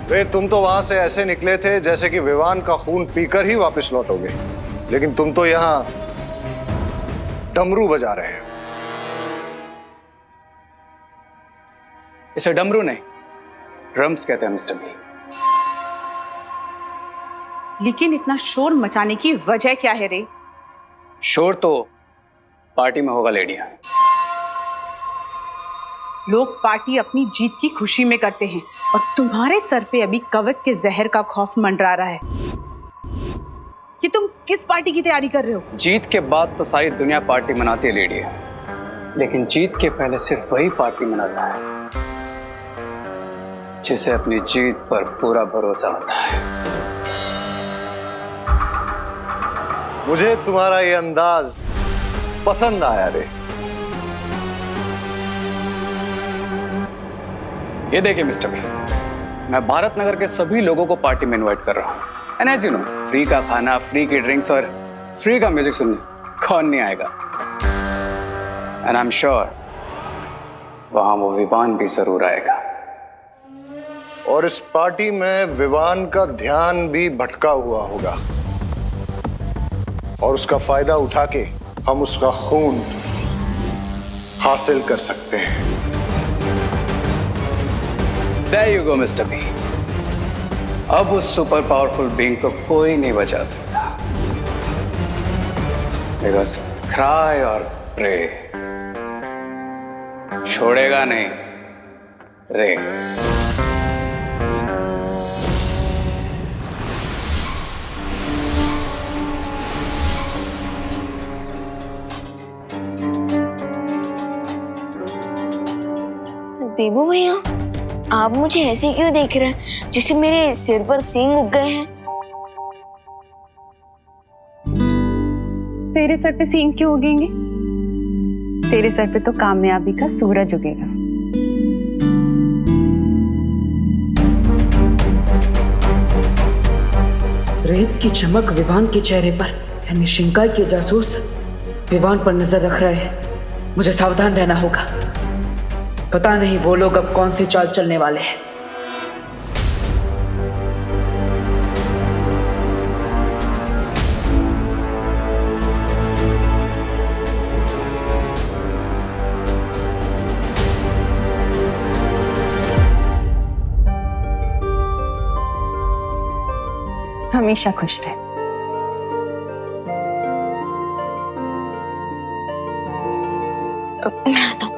वे तुम तो वहां से ऐसे निकले थे जैसे कि विवान का खून पीकर ही वापस लौटोगे, लेकिन तुम तो यहां डमरू बजा रहे हो। इसे डमरू नहीं, ड्रम्स कहते हैं मिस्टर बी। लेकिन इतना शोर मचाने की वजह क्या है रे? शोर तो पार्टी में होगा लेडिया। लोग पार्टी अपनी जीत की खुशी में करते हैं और तुम्हारे सर पे अभी कवक के जहर का खौफ मंडरा रहा है कि तुम किस पार्टी की तैयारी कर रहे हो। जीत के बाद तो सारी दुनिया पार्टी मनाती है लेडिया, लेकिन जीत के पहले सिर्फ वही पार्टी मनाता है जिसे अपनी जीत पर पूरा भरोसा होता है। मुझे तुम्हारा ये अंदाज पसंद आया रे। ये देखिए मिस्टर बी, मैं भारत नगर के सभी लोगों को पार्टी में इनवाइट कर रहा हूँ। And as you know, free का खाना, फ्री की ड्रिंक्स और फ्री का म्यूजिक सुनने कौन नहीं आएगा। एंड आई एम श्योर वहां वो विवान भी जरूर आएगा। और इस पार्टी में विवान का ध्यान भी भटका हुआ होगा और उसका फायदा उठा के हम उसका खून हासिल कर सकते हैं। There you go, Mr. B. अब उस सुपर पावरफुल बीइंग को कोई नहीं बचा सकता। Because cry और pray छोड़ेगा नहीं रे। देबू भैया, आप मुझे ऐसे क्यों देख रहे हैं जैसे मेरे सिर पर सींग उग गए हैं? तेरे सर पे सींग क्यों उगेंगे? तेरे सर पे तो कामयाबी का सूरज उगेगा। रेत की चमक विवान के चेहरे पर, यानी शिंकाई के जासूस विवान पर नजर रख रहे हैं। मुझे सावधान रहना होगा। पता नहीं वो लोग अब कौन सी चाल चलने वाले हैं। हमेशा खुश रहे। मैं आता हूँ।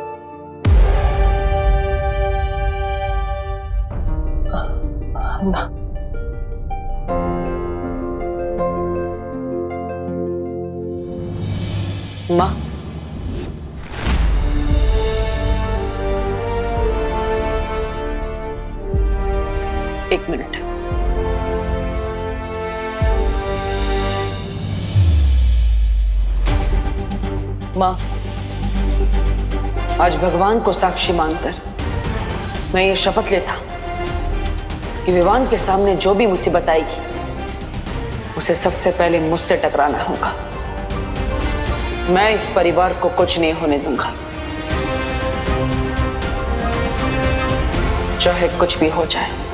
माँ, एक मिनट। माँ, आज भगवान को साक्षी मानकर मैं ये शपथ लेता कि विवान के सामने जो भी मुसीबत आएगी उसे सबसे पहले मुझसे टकराना होगा। मैं इस परिवार को कुछ नहीं होने दूंगा, चाहे कुछ भी हो जाए।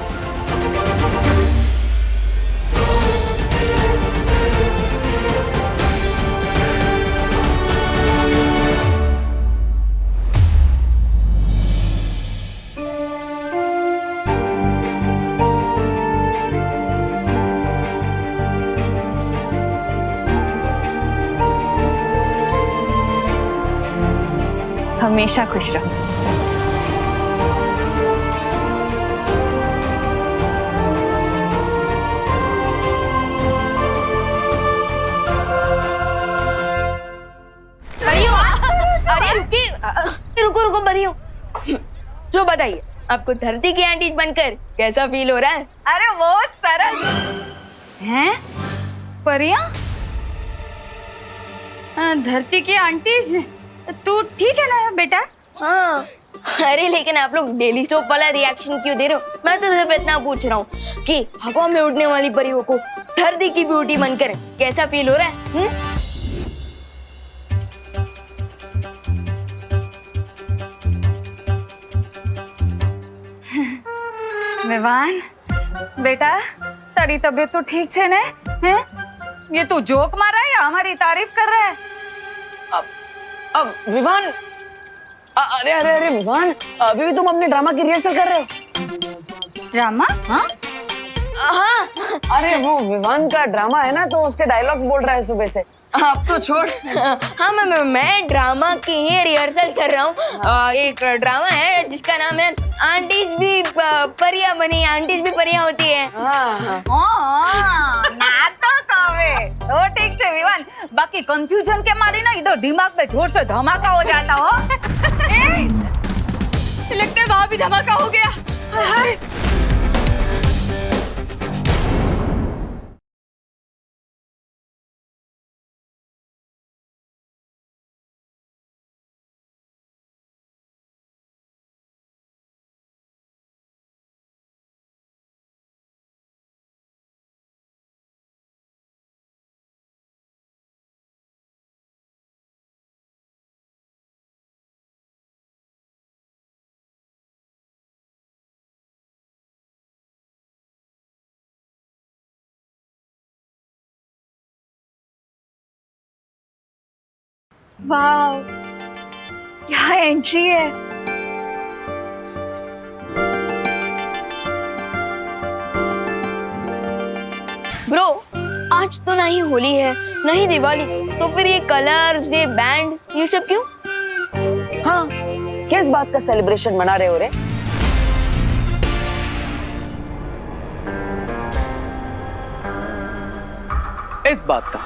हमेशा खुश रहो। अरे रुको रुको बरियो, जो बताइए आपको धरती की आंटी बनकर कैसा फील हो रहा है? अरे बहुत सरल हैं परिया, धरती की आंटीज। तू ठीक है ना बेटा? हाँ, अरे लेकिन आप लोग डेली सोप वाला रिएक्शन क्यों दे रहे हो? मैं तो सिर्फ इतना पूछ रहा हूँ कि हवा में उड़ने वाली परियों को धरती की ब्यूटी बनकर कैसा फील हो रहा है? विवान, बेटा तारी तबीयत तो ठीक छे ने? हैं? ये तू जोक मार रहा है या हमारी तारीफ कर रहा है? अब विवान, अरे अरे अरे विवान, अभी भी तुम अपने ड्रामा की रिहर्सल कर रहे हो? ड्रामा? हाँ हाँ, अरे वो विवान का ड्रामा है ना, तो उसके डायलॉग बोल रहा है सुबह से। अब तो छोड़। हाँ मैं ड्रामा की ही रिहर्सल कर रहा हूँ। एक ड्रामा है जिसका नाम है आंटीज भी परियां बनी, आंटीज भी परियां होती है। नाटक आवे तो ठीक छे विवान, बाकी कंफ्यूजन के मारी ना इधर दिमाग में जोर से धमाका हो जाता हो। लगता है वहां भी धमाका हो गया। हाय वाह क्या एंट्री है। ब्रो आज तो ना ही होली है ना ही दिवाली, तो फिर ये कलर्स, ये बैंड, ये सब क्यों? हाँ, किस बात का सेलिब्रेशन मना रहे हो रे? इस बात का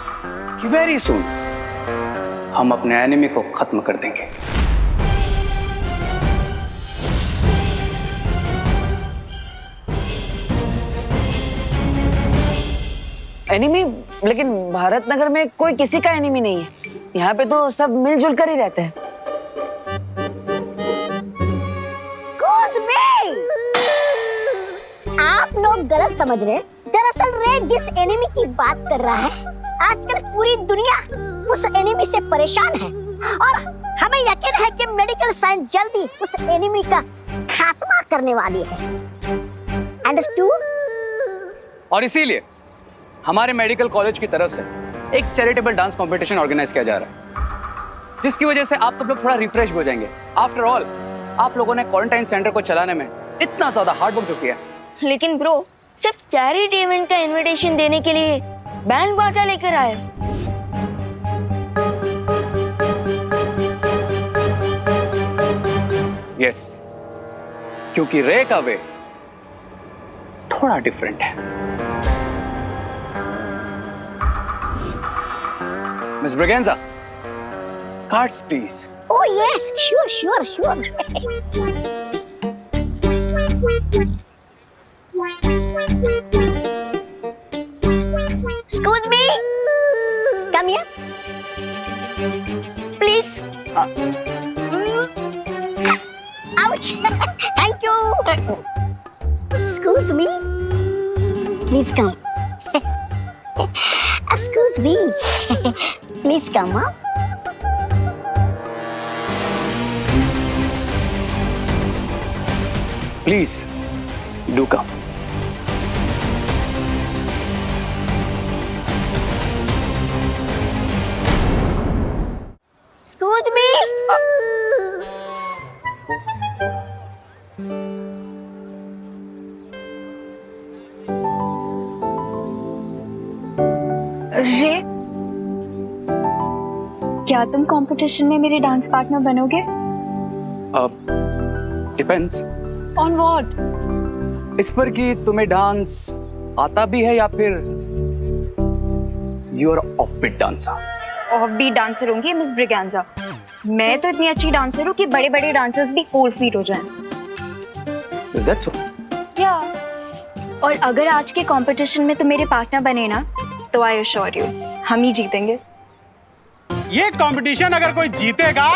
कि वेरी सून हम अपने एनिमी को खत्म कर देंगे। एनिमी? लेकिन भारत नगर में कोई किसी का एनिमी नहीं है। यहाँ पे तो सब मिलजुल कर ही रहते हैं। Excuse me! आप लोग गलत समझ रहे हैं। दरअसल रे जिस एनिमी की बात कर रहा है, आजकल पूरी दुनिया उस एनिमी से परेशान है और हमें यकीन है कि मेडिकल साइंस जल्दी उस एनिमी का खात्मा करने वाली है। अंडरस्टूड? और इसीलिए हमारे मेडिकल कॉलेज की तरफ से एक चैरिटेबल डांस कंपटीशन ऑर्गेनाइज किया जा रहा है, जिसकी वजह से आप सब लोग थोड़ा रिफ्रेश हो जाएंगे। आफ्टर ऑल आप लोगों ने क्वारंटाइन सेंटर को चलाने में इतना ज्यादा हार्ड वर्क जो किया। लेकिन ब्रो सिर्फ चैरिटी इवेंट का इनविटेशन देने के लिए बैंड बाजा लेकर आए। यस, क्योंकि रे का वे थोड़ा डिफरेंट है। Miss Braganza, cards please. Oh yes, sure. Excuse me. Come here. Please. Ouch. Thank you. Excuse me. Please come. Excuse me. Please come, huh? Please do come. Excuse me. रे, क्या तुम कंपटीशन में मेरे डांस पार्टनर बनोगे? Depends on what? इस पर कि तुम्हें डांस आता भी है या फिर you are offbeat dancer. Offbeat dancer होंगी मिस ब्रिगेंजा। मैं तो इतनी अच्छी डांसर हूँ कि बड़े-बड़े डांसर्स भी कोल्ड फीट हो जाएं। Is that so? या और अगर आज के कंपटीशन में तुम मेरे पार्टनर बने ना, तो आई अश्योर यू हम ही जीतेंगे। ये कंपटीशन अगर कोई जीतेगा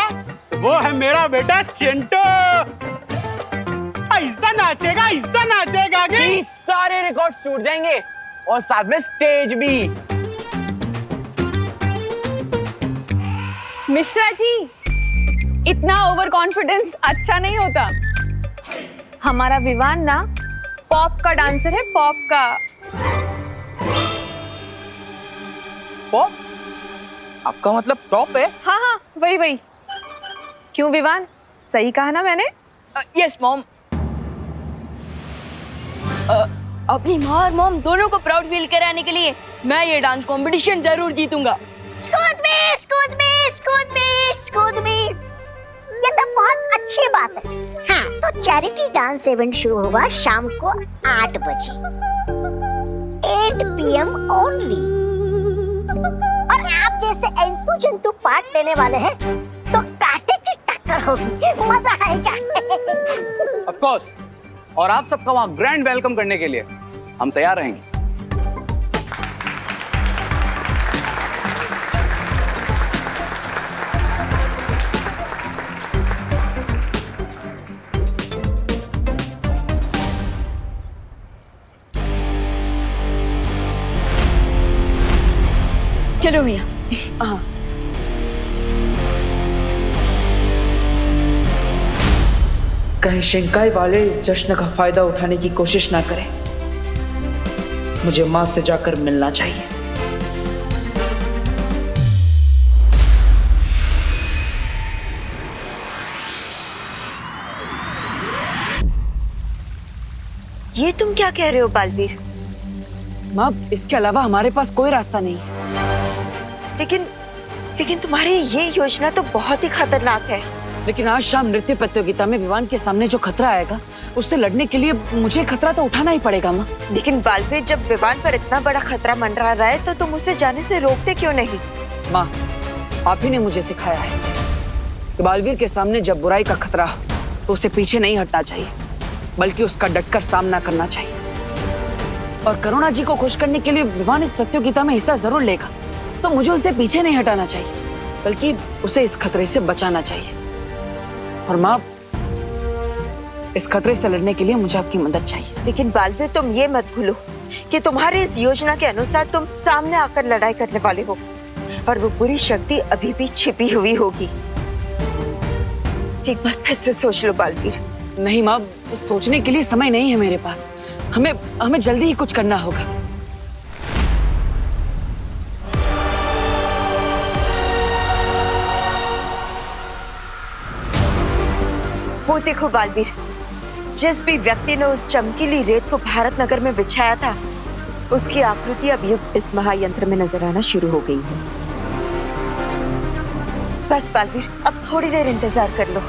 तो वो है मेरा बेटा चिंटू। ऐसा नाचेगा कि सारे रिकॉर्ड टूट जाएंगे और साथ में स्टेज भी। मिश्रा जी, इतना ओवर कॉन्फिडेंस अच्छा नहीं होता। हमारा विवान ना पॉप का डांसर है, पॉप का। पॉप? आपका मतलब टॉप है? हाँ हाँ, वही वही। क्यों विवान, सही कहा ना मैंने? Yes mom. अपनी माँ और मॉम दोनों को प्राउड फील कराने के लिए मैं ये डांस कंपटीशन जरूर जीतूंगा। Excuse me, excuse me, excuse me, excuse me। ये तो बहुत अच्छी बात है। हाँ, तो चैरिटी डांस इवेंट शुरू होगा शाम को 8 बजे, 8 PM ओनली। और आप जैसे एंतु जंतु पार्ट लेने वाले हैं तो कांटे की टक्कर होगी, मजा आएगा। ऑफ कोर्स, और आप सबका वहां ग्रैंड वेलकम करने के लिए हम तैयार रहेंगे। चलो भैया। हाँ, कहीं शिंकाई वाले इस जश्न का फायदा उठाने की कोशिश ना करें। मुझे मां से जाकर मिलना चाहिए। ये तुम क्या कह रहे हो बालवीर? मां, इसके अलावा हमारे पास कोई रास्ता नहीं। लेकिन तुम्हारी ये योजना तो बहुत ही खतरनाक है। लेकिन आज शाम नृत्य प्रतियोगिता में विवान के सामने जो खतरा आएगा, उससे लड़ने के लिए मुझे खतरा तो उठाना ही पड़ेगा माँ। लेकिन बालवीर, जब विवान पर इतना बड़ा खतरा मंडरा रहा है तो तुम उसे जाने से रोकते क्यों नहीं? माँ, आप ही ने मुझे सिखाया है कि बालवीर के सामने जब बुराई का खतरा हो तो उसे पीछे नहीं हटना चाहिए, बल्कि उसका डटकर सामना करना चाहिए। और करुणा जी को खुश करने के लिए विवान इस प्रतियोगिता में हिस्सा जरूर लेगा, तो मुझे उसे पीछे नहीं हटाना चाहिए, बल्कि उसे इस खतरे से बचाना चाहिए। और माँ, इस खतरे से लड़ने के लिए मुझे आपकी मदद चाहिए। लेकिन बालवीर, तुम ये मत भूलो कि तुम्हारी इस योजना के अनुसार तुम सामने आकर लड़ाई करने वाले हो, और वो बुरी शक्ति अभी भी छिपी हुई होगी। एक बार फिर से सोच लो बालवीर। नहीं माँ, सोचने के लिए समय नहीं है मेरे पास। हमें जल्दी ही कुछ करना होगा। वो देखो बालवीर, जिस भी व्यक्ति ने उस चमकीली रेत को भारत नगर में बिछाया था, उसकी आकृति अब इस महायंत्र में नजर आना शुरू हो गई है। बस बालवीर, अब थोड़ी देर इंतजार कर लो।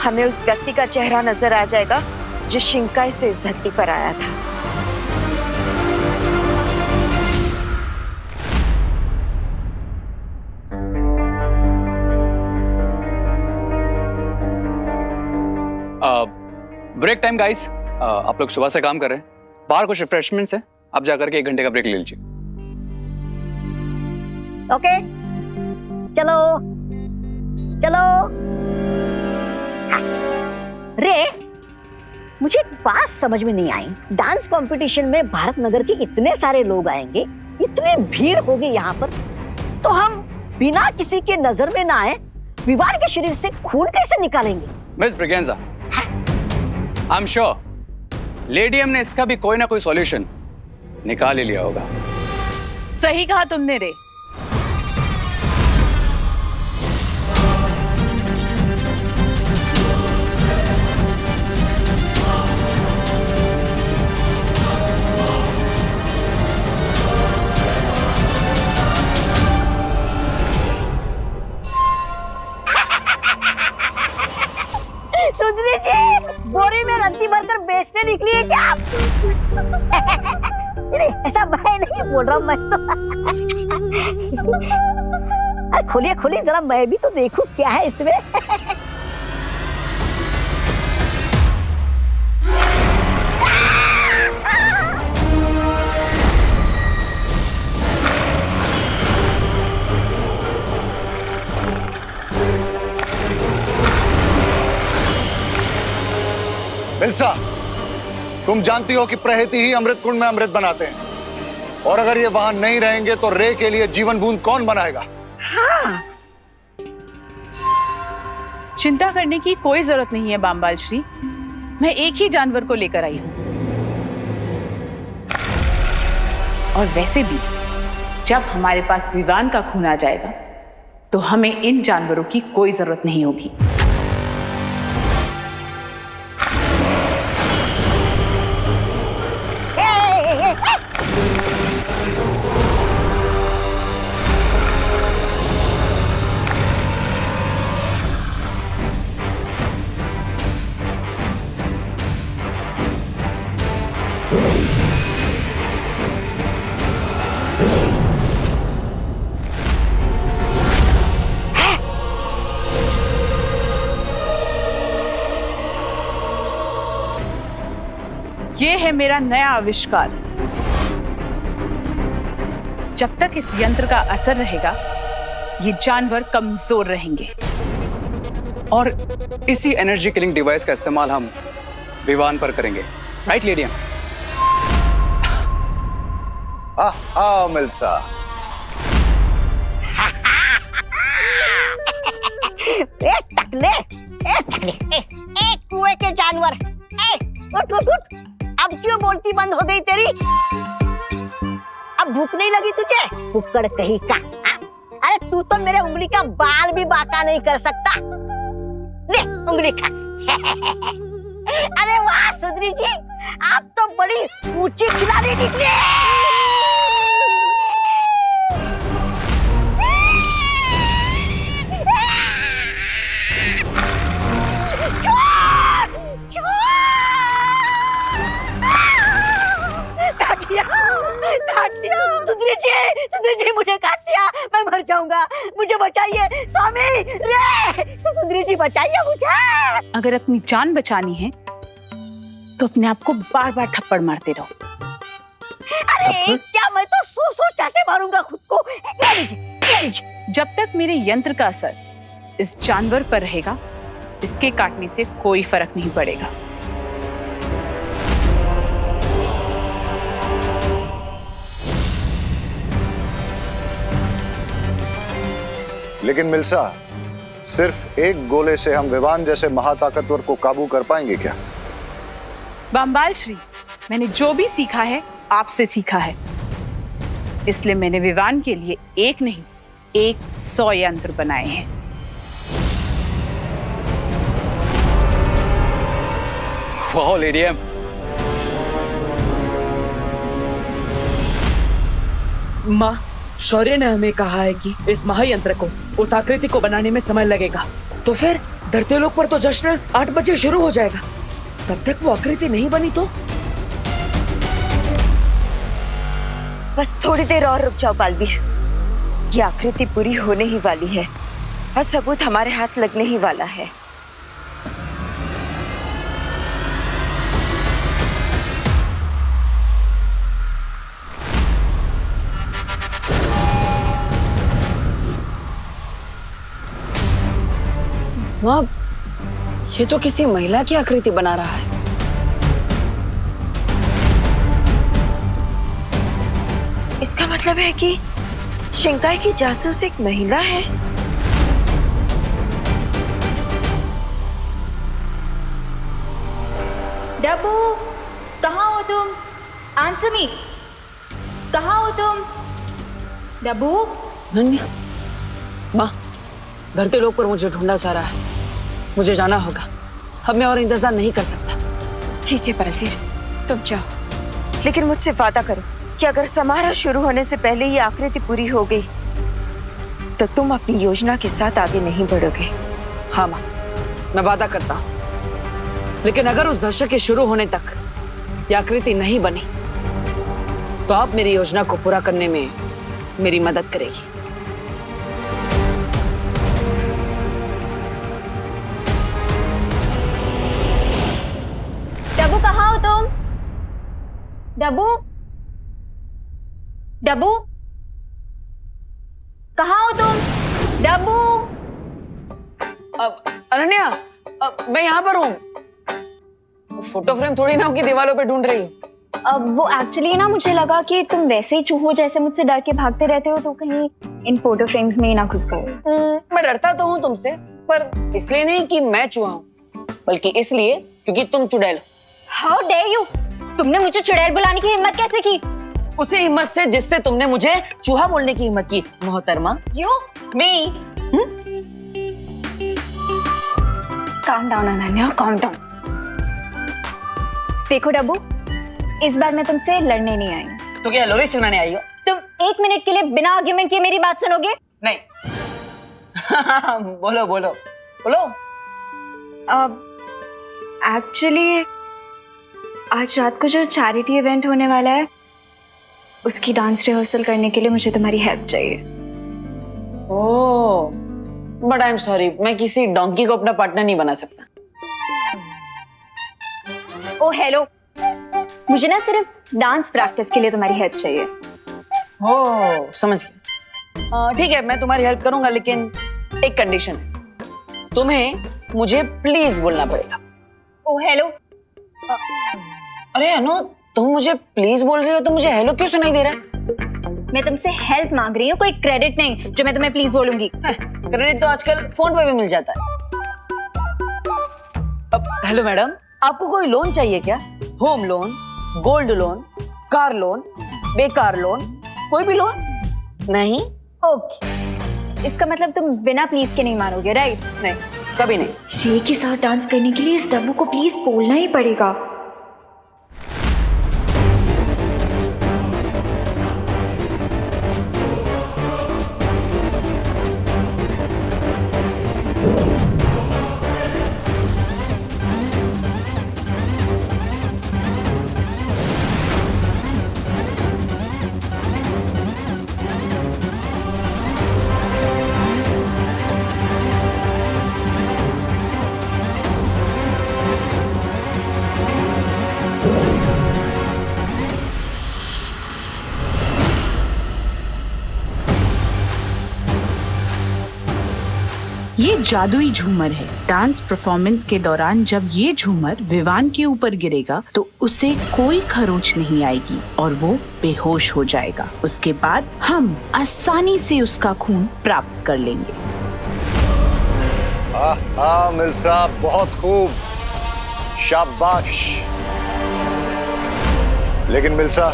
हमें उस व्यक्ति का चेहरा नजर आ जाएगा जो शिंकाई से इस धरती पर आया था। Break time guys. आप लोग सुबह से काम कर रहे हैं, बाहर कुछ रिफ्रेशमेंट्स है, आप जाकर के 1 घंटे का ब्रेक ले लीजिए। ओके, चलो चलो। रे, मुझे एक बात समझ में नहीं आई। डांस कंपटीशन में भारत नगर के इतने सारे लोग आएंगे, इतनी भीड़ होगी यहाँ पर, तो हम बिना किसी के नजर में ना आए विवान के शरीर से खून कैसे निकालेंगे? Miss Braganza, I am sure lady M ने इसका भी कोई ना कोई सॉल्यूशन निकाल ही लिया होगा। सही कहा तुमने रे। सुंदरी जी, बोरी में रद्दी भरकर बेचने निकली है क्या आप? नहीं, ऐसा मैं नहीं बोल रहा हूँ, मैं तो अरे खोलिए खोलिए जरा, मैं भी तो देखूं क्या है इसमें। बिल्सा, तुम जानती हो कि प्रहति ही अमृत कुंड में अमृत बनाते हैं, और अगर ये वहां नहीं रहेंगे तो रे के लिए जीवन बूंद कौन बनाएगा? हाँ। चिंता करने की कोई जरूरत नहीं है बामबाल श्री। मैं एक ही जानवर को लेकर आई हूं, और वैसे भी जब हमारे पास विवान का खून आ जाएगा तो हमें इन जानवरों की कोई जरूरत नहीं होगी। ये है मेरा नया आविष्कार। जब तक इस यंत्र का असर रहेगा ये जानवर कमजोर रहेंगे। और इसी एनर्जी किलिंग डिवाइस का इस्तेमाल हम विवान पर करेंगे, राइट लेडियम? मिल्सा। कुएं के जानवर, उठ उठ उठ। अब क्यों बोलती बंद हो गई तेरी? अब भूख नहीं लगी तुझे? कुक्कड़ कहीं का। अरे तू तो मेरे उंगली का बाल भी बाका नहीं कर सकता। ले उंगली खा। अरे वाह सुंदरी जी, आप तो बड़ी ऊंची खिलाड़ी निकली। सुंदरी जी मुझे काट दिया, मैं मर जाऊंगा, मुझे बचाइए स्वामी रे, सुंदरी जी बचाइए मुझे। अगर अपनी जान बचानी है तो अपने आप को बार बार थप्पड़ मारते रहो। अरे क्या, मैं तो सौ चाटे मारूंगा खुद को। ये लीजिए। जब तक मेरे यंत्र का असर इस जानवर पर रहेगा इसके काटने से कोई फर्क नहीं पड़ेगा। लेकिन मिल्सा, सिर्फ एक गोले से हम विवान जैसे महाताकतवर को काबू कर पाएंगे क्या? बम्बाल श्री, मैंने जो भी सीखा है आपसे सीखा है, इसलिए मैंने विवान के लिए एक नहीं 100 यंत्र बनाए हैं। वाह लेडियम, माँ, शौर्य ने हमें कहा है कि इस महायंत्र को, उस आकृति को बनाने में समय लगेगा। तो फिर धरती लोक पर तो जश्न 8 बजे शुरू हो जाएगा। तब तक वो आकृति नहीं बनी तो? बस थोड़ी देर और रुक जाओ बालवीर। ये आकृति पूरी होने ही वाली है और सबूत हमारे हाथ लगने ही वाला है। माँ, ये तो किसी महिला की आकृति बना रहा है। इसका मतलब है कि शिंकाई की जासूस एक महिला है। डब्बू, कहाँ हो तुम? आंसर मी, कहाँ हो तुम? डब्बू? नन्या, माँ, धरती लोक पर मुझे ढूंढा जा रहा है। मुझे जाना होगा, अब मैं और इंतजार नहीं कर सकता। ठीक है बालवीर, तुम जाओ, लेकिन मुझसे वादा करो कि अगर समारोह शुरू होने से पहले ये आकृति पूरी हो गई तो तुम अपनी योजना के साथ आगे नहीं बढ़ोगे। हाँ माँ, मैं वादा करता हूँ। लेकिन अगर उस दशक के शुरू होने तक ये आकृति नहीं बनी तो आप मेरी योजना को पूरा करने में मेरी मदद करेगी। डब्बू, कहाँ हो तुम? डब्बू? डब्बू? कहाँ हो तुम? डब्बू? अनन्या, मैं यहाँ पर हूँ। फोटो फ्रेम थोड़ी ना होगी दीवारों पे ढूंढ रही हूँ। अब वो एक्चुअली ना, मुझे लगा कि तुम वैसे ही चूहों जैसे मुझसे डर के भागते रहते हो, तो कहीं इन फोटो फ्रेम्स में ही ना घुस गए। मैं डरता तो हूँ तुमसे, पर इसलिए नहीं कि मैं चूहा हूँ, बल्कि इसलिए क्योंकि तुम चुड़ैल हो। How dare you! तुमने मुझे चुड़ैल बुलाने की हिम्मत कैसे की? उसी हिम्मत से जिससे तुमने मुझे चूहा बोलने की हिम्मत की, मोहतरमा। क्यों? मी calm down Ananya, calm down. देखो डब्बू, इस बार मैं तुमसे लड़ने नहीं आई। तो क्या लोरी सुनाने आई हो? तुम 1 मिनट के लिए बिना आर्ग्यूमेंट किए मेरी बात सुनोगे? नहीं। बोलो बोलो बोलो। एक्चुअली आज रात को जो चैरिटी इवेंट होने वाला है, उसकी डांस रिहर्सल करने के लिए मुझे तुम्हारी हेल्प चाहिए। ओह, बट आई एम सॉरी, मैं किसी डोंकी को अपना पार्टनर नहीं बना सकता। ओ हेलो, मुझे ना सिर्फ डांस प्रैक्टिस के लिए तुम्हारी हेल्प चाहिए। ओह, समझ गया। ठीक है, मैं तुम्हारी हेल्प करूंगा, लेकिन एक कंडीशन है। तुम्हें मुझे प्लीज बोलना पड़ेगा। ओ हेलो। अरे अनु, तुम मुझे प्लीज बोल रही हो तो मुझे हेलो क्यों सुनाई दे रहा है? मैं तुमसे हेल्प मांग रही हूँ, कोई क्रेडिट नहीं जो मैं तुम्हें प्लीज बोलूंगी। क्रेडिट तो आजकल फोन पे भी मिल जाता है। हेलो मैडम, आपको कोई लोन चाहिए क्या? Home loan, gold loan, car loan, बेकार लोन, कोई भी लोन? नहीं? ओके, इसका मतलब तुम बिना प्लीज के नहीं मानोगे, राइट? नहीं, कभी नहीं। रे के साथ डांस करने के लिए इस डब्बू को प्लीज बोलना ही पड़ेगा। ये जादुई झूमर है। डांस परफॉर्मेंस के दौरान जब ये झूमर विवान के ऊपर गिरेगा तो उसे कोई खरोच नहीं आएगी और वो बेहोश हो जाएगा। उसके बाद हम आसानी से उसका खून प्राप्त कर लेंगे। हाँ मिल्सा, बहुत खूब, शाबाश। लेकिन मिल्सा,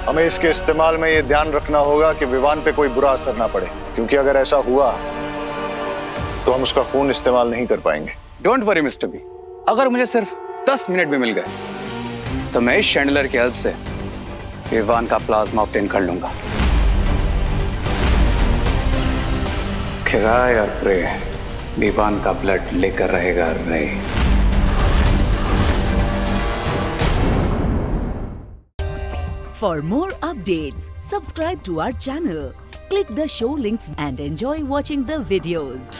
हमें इसके इस्तेमाल में ये ध्यान रखना होगा कि विवान पे कोई बुरा असर ना पड़े, क्योंकि अगर ऐसा हुआ तो हम उसका खून इस्तेमाल नहीं कर पाएंगे। डोंट वरी मिस्टर बी, अगर मुझे सिर्फ 10 मिनट भी मिल गए तो मैं इस शैंडलर की हेल्प से विवान का प्लाज्मा ऑब्टेन कर लूंगा। खिराए और प्रे, विवान का ब्लड लेकर रहेगा रे। For more updates, subscribe to our channel, click the show links and enjoy watching the videos.